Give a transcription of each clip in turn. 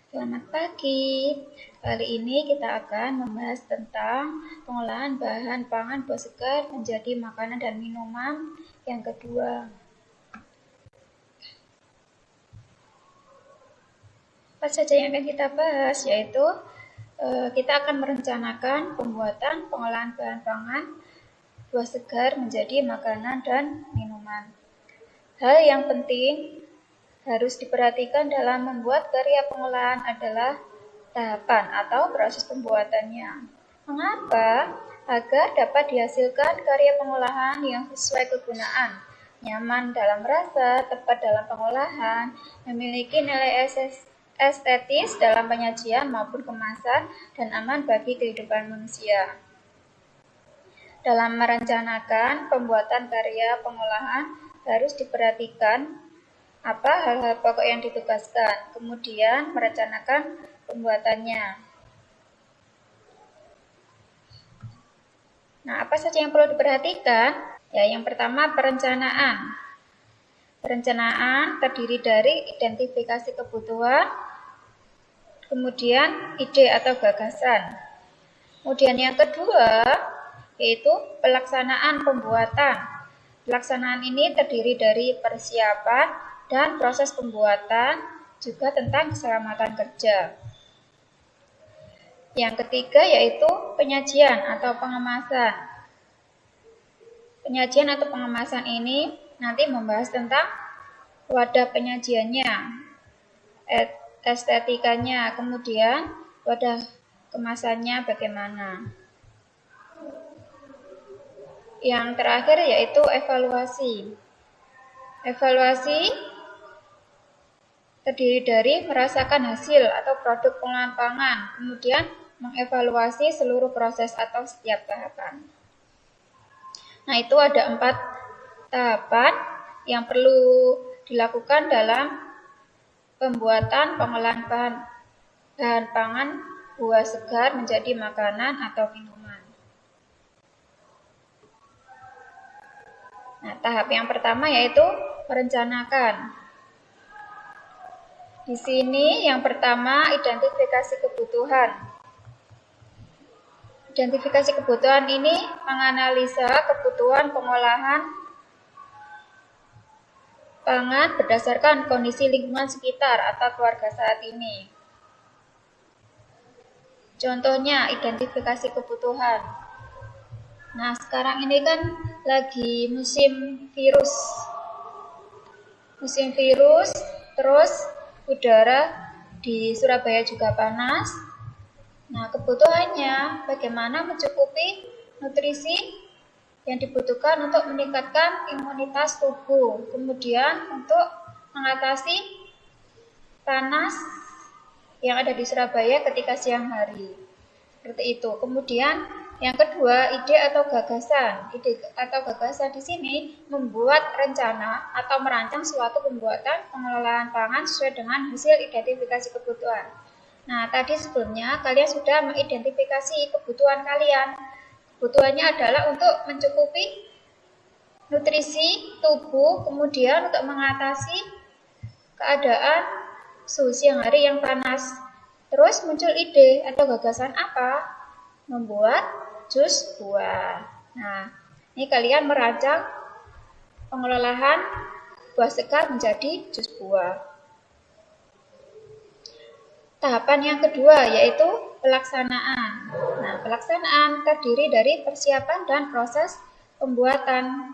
Selamat pagi. Kali ini kita akan membahas tentang pengolahan bahan pangan buah segar menjadi makanan dan minuman yang kedua. Apa saja yang akan kita bahas, yaitu kita akan merencanakan pembuatan pengolahan bahan pangan buah segar menjadi makanan dan minuman. Hal yang penting harus diperhatikan dalam membuat karya pengolahan adalah tahapan atau proses pembuatannya. Mengapa? Agar dapat dihasilkan karya pengolahan yang sesuai kegunaan, nyaman dalam rasa, tepat dalam pengolahan, memiliki nilai estetis dalam penyajian maupun kemasan, dan aman bagi kehidupan manusia. Dalam merencanakan pembuatan karya pengolahan harus diperhatikan apa hal-hal pokok yang ditugaskan, kemudian merencanakan pembuatannya. Nah, apa saja yang perlu diperhatikan? Ya, yang pertama perencanaan. Perencanaan terdiri dari identifikasi kebutuhan, kemudian ide atau gagasan. Kemudian yang kedua yaitu pelaksanaan pembuatan. Pelaksanaan ini terdiri dari persiapan dan proses pembuatan, juga tentang keselamatan kerja. Yang ketiga yaitu penyajian atau pengemasan. Penyajian atau pengemasan ini nanti membahas tentang wadah penyajiannya, estetikanya, kemudian wadah kemasannya bagaimana. Yang terakhir yaitu evaluasi. Evaluasi terdiri dari merasakan hasil atau produk pengolahan pangan, kemudian mengevaluasi seluruh proses atau setiap tahapan. Nah, itu ada 4 tahapan yang perlu dilakukan dalam pembuatan pengolahan bahan pangan buah segar menjadi makanan atau minuman. Nah, tahap yang pertama yaitu merencanakan. Di sini yang pertama identifikasi kebutuhan. Identifikasi kebutuhan ini menganalisa kebutuhan pengolahan pangan berdasarkan kondisi lingkungan sekitar atau keluarga saat ini. Contohnya identifikasi kebutuhan. Nah, sekarang ini kan lagi musim virus. Terus udara di Surabaya juga panas. Nah, kebutuhannya bagaimana mencukupi nutrisi yang dibutuhkan untuk meningkatkan imunitas tubuh, kemudian untuk mengatasi panas yang ada di Surabaya ketika siang hari. Seperti itu. Kemudian yang kedua, ide atau gagasan. Ide atau gagasan di sini membuat rencana atau merancang suatu pembuatan pengelolaan pangan sesuai dengan hasil identifikasi kebutuhan. Nah, tadi sebelumnya kalian sudah mengidentifikasi kebutuhan kalian. Kebutuhannya adalah untuk mencukupi nutrisi tubuh, kemudian untuk mengatasi keadaan suhu siang hari yang panas. Terus muncul ide atau gagasan apa? Membuat jus buah. Nah, ini kalian merancang pengelolaan buah segar menjadi jus buah. Tahapan yang kedua yaitu pelaksanaan. Nah, pelaksanaan terdiri dari persiapan dan proses pembuatan.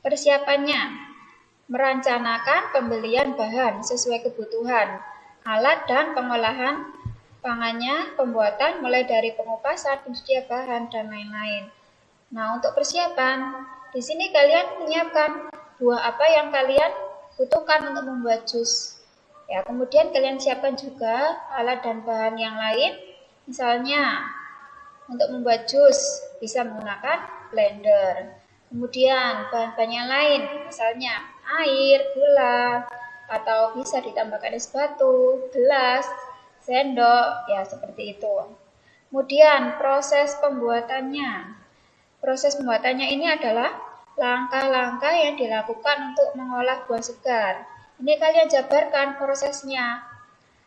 Persiapannya merencanakan pembelian bahan sesuai kebutuhan, alat dan pengolahan pangannya, pembuatan mulai dari pengupasan, pencucian bahan, dan lain-lain. Nah, untuk persiapan, di sini kalian menyiapkan buah apa yang kalian butuhkan untuk membuat jus. Ya, kemudian kalian siapkan juga alat dan bahan yang lain. Misalnya, untuk membuat jus bisa menggunakan blender. Kemudian bahan-bahan yang lain, misalnya air, gula, atau bisa ditambahkan es batu, gelas, sendok, ya seperti itu. Kemudian proses pembuatannya. Proses pembuatannya ini adalah langkah-langkah yang dilakukan untuk mengolah buah segar. Ini kalian jabarkan prosesnya.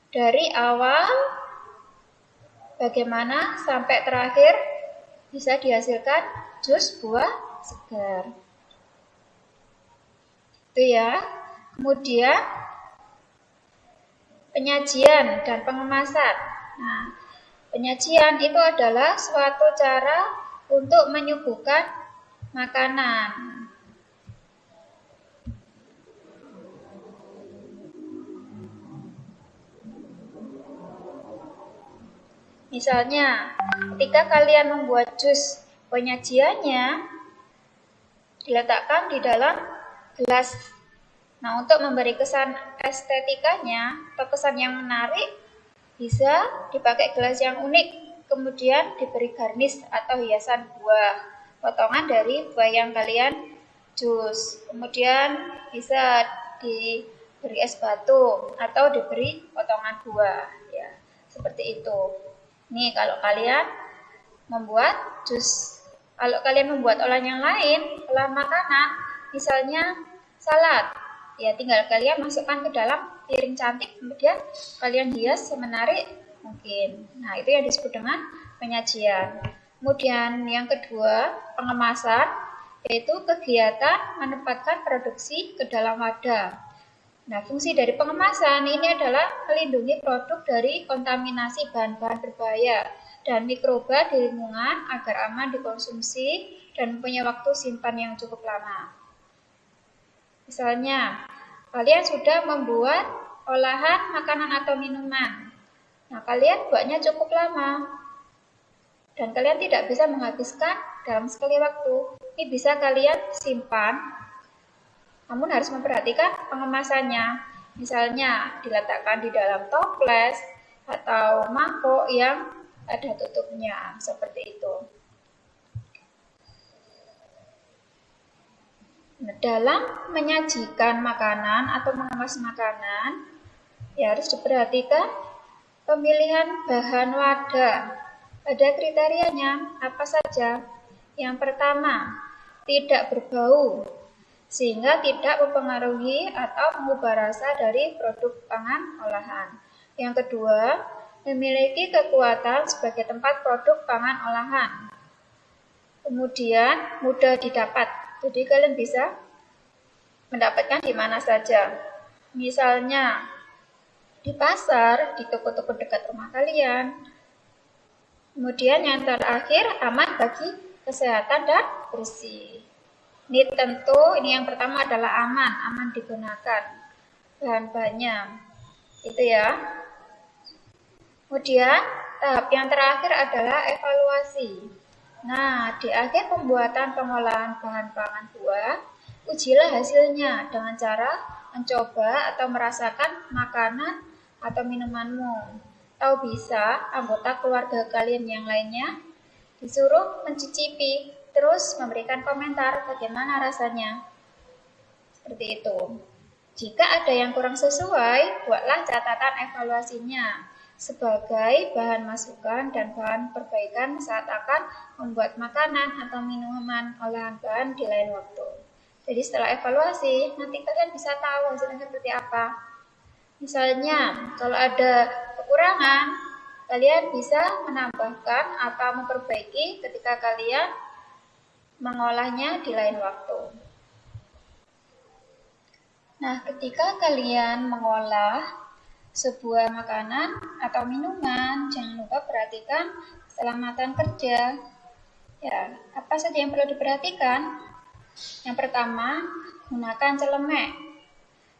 Dari awal bagaimana sampai terakhir bisa dihasilkan jus buah segar. Itu ya. Kemudian penyajian dan pengemasan. Nah, penyajian itu adalah suatu cara untuk menyuguhkan makanan. Misalnya, ketika kalian membuat jus, penyajiannya diletakkan di dalam gelas. Nah, untuk memberi kesan estetikanya atau kesan yang menarik, bisa dipakai gelas yang unik, kemudian diberi garnish atau hiasan buah, potongan dari buah yang kalian jus. Kemudian bisa diberi es batu atau diberi potongan buah, ya, seperti itu. Nih, kalau kalian membuat jus, kalau kalian membuat olahan yang lain, olahan makanan, misalnya salad, ya tinggal kalian masukkan ke dalam piring cantik, kemudian kalian hias semenarik mungkin. Nah, itu yang disebut dengan penyajian. Kemudian yang kedua, pengemasan, yaitu kegiatan menempatkan produksi ke dalam wadah. Nah, fungsi dari pengemasan ini adalah melindungi produk dari kontaminasi bahan-bahan berbahaya dan mikroba di lingkungan agar aman dikonsumsi dan mempunyai waktu simpan yang cukup lama. Misalnya, kalian sudah membuat olahan makanan atau minuman. Nah, kalian buatnya cukup lama dan kalian tidak bisa menghabiskan dalam sekali waktu. Ini bisa kalian simpan, namun harus memperhatikan pengemasannya. Misalnya diletakkan di dalam toples atau mangkok yang ada tutupnya, seperti itu. Nah, dalam menyajikan makanan atau mengemas makanan, ya harus diperhatikan pemilihan bahan wadah. Ada kriterianya, apa saja? Yang pertama, tidak berbau, sehingga tidak mempengaruhi atau mengubah rasa dari produk pangan olahan. Yang kedua, memiliki kekuatan sebagai tempat produk pangan olahan. Kemudian, mudah didapat. Jadi kalian bisa mendapatkan di mana saja. Misalnya, di pasar, di toko-toko dekat rumah kalian. Kemudian yang terakhir, aman bagi kesehatan dan bersih. Ini tentu, ini yang pertama adalah aman digunakan bahan-bahannya, itu ya. Kemudian tahap yang terakhir adalah evaluasi. Nah, di akhir pembuatan pengolahan bahan pangan buah, ujilah hasilnya dengan cara mencoba atau merasakan makanan atau minumanmu. Atau bisa anggota keluarga kalian yang lainnya disuruh mencicipi, terus memberikan komentar bagaimana rasanya. Seperti itu. Jika ada yang kurang sesuai, buatlah catatan evaluasinya sebagai bahan masukan dan bahan perbaikan saat akan membuat makanan atau minuman olahan bahan di lain waktu. Jadi setelah evaluasi, nanti kalian bisa tahu hasilnya seperti apa. Misalnya, kalau ada kekurangan, kalian bisa menambahkan atau memperbaiki ketika kalian mengolahnya di lain waktu. Nah, ketika kalian mengolah sebuah makanan atau minuman, jangan lupa perhatikan keselamatan kerja. Ya, apa saja yang perlu diperhatikan? Yang pertama, gunakan celemek.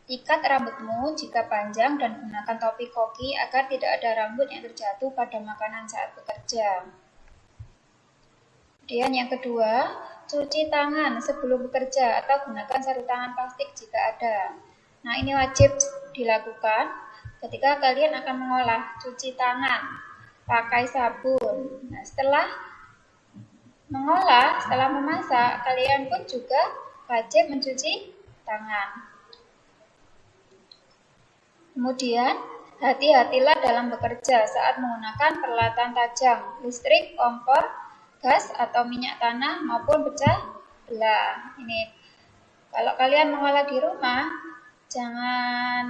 Ikat rambutmu jika panjang dan gunakan topi koki agar tidak ada rambut yang terjatuh pada makanan saat bekerja. Kemudian yang kedua, cuci tangan sebelum bekerja atau gunakan sarung tangan plastik jika ada. Nah, ini wajib dilakukan ketika kalian akan mengolah. Cuci tangan, pakai sabun. Nah, setelah mengolah, setelah memasak, kalian pun juga wajib mencuci tangan. Kemudian, hati-hatilah dalam bekerja saat menggunakan peralatan tajam, listrik, kompor, gas, atau minyak tanah maupun pecah belah. Ini, kalau kalian mengolah di rumah, jangan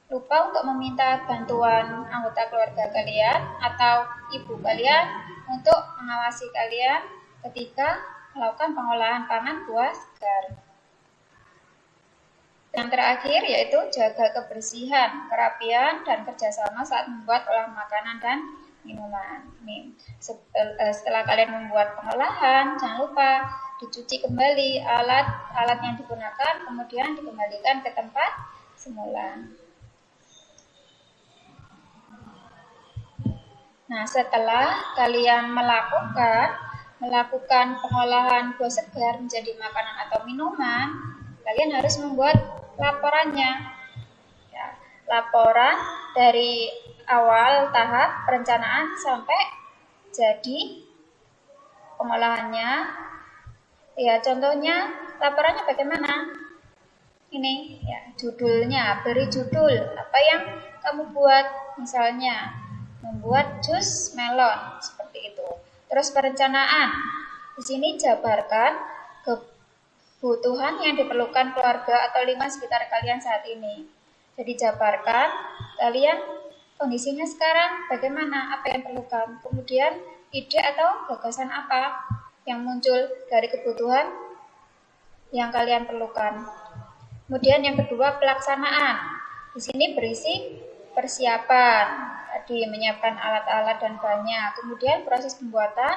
lupa untuk meminta bantuan anggota keluarga kalian atau ibu kalian untuk mengawasi kalian ketika melakukan pengolahan pangan buah segar. Yang terakhir yaitu jaga kebersihan, kerapian, dan kerjasama saat membuat olahan makanan dan minuman. Setelah kalian membuat pengolahan, jangan lupa dicuci kembali alat yang digunakan, kemudian dikembalikan ke tempat semula. Nah, setelah kalian melakukan pengolahan buah segar menjadi makanan atau minuman, kalian harus membuat laporannya. Ya, laporan dari awal tahap perencanaan sampai jadi pengolahannya. Ya, contohnya laporannya bagaimana? Ini ya, judulnya, beri judul apa yang kamu buat, misalnya membuat jus melon seperti itu. Terus perencanaan. Di sini jabarkan kebutuhan yang diperlukan keluarga atau lingkungan sekitar kalian saat ini. Jadi jabarkan kalian kondisinya sekarang bagaimana, apa yang diperlukan. Kemudian ide atau gagasan apa yang muncul dari kebutuhan yang kalian perlukan. Kemudian yang kedua, pelaksanaan. Di sini berisi persiapan, tadi menyiapkan alat-alat dan bahannya. Kemudian proses pembuatan,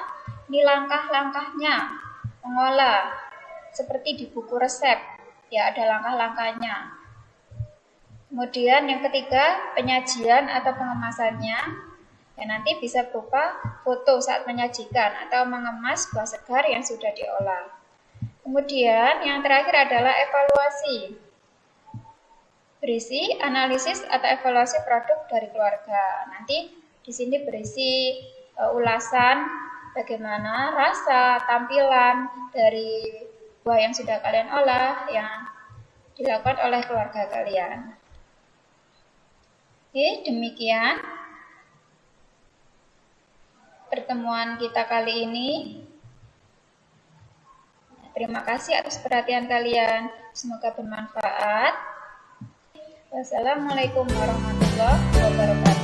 ini langkah-langkahnya, mengolah, seperti di buku resep, ya ada langkah-langkahnya. Kemudian yang ketiga, penyajian atau pengemasannya, ya nanti bisa berupa foto saat menyajikan atau mengemas buah segar yang sudah diolah. Kemudian yang terakhir adalah evaluasi. Berisi analisis atau evaluasi produk dari keluarga. Nanti di sini berisi ulasan bagaimana rasa, tampilan dari buah yang sudah kalian olah yang dilakukan oleh keluarga kalian. Oke, demikian pertemuan kita kali ini. Terima kasih atas perhatian kalian. Semoga bermanfaat. Wassalamualaikum warahmatullahi wabarakatuh.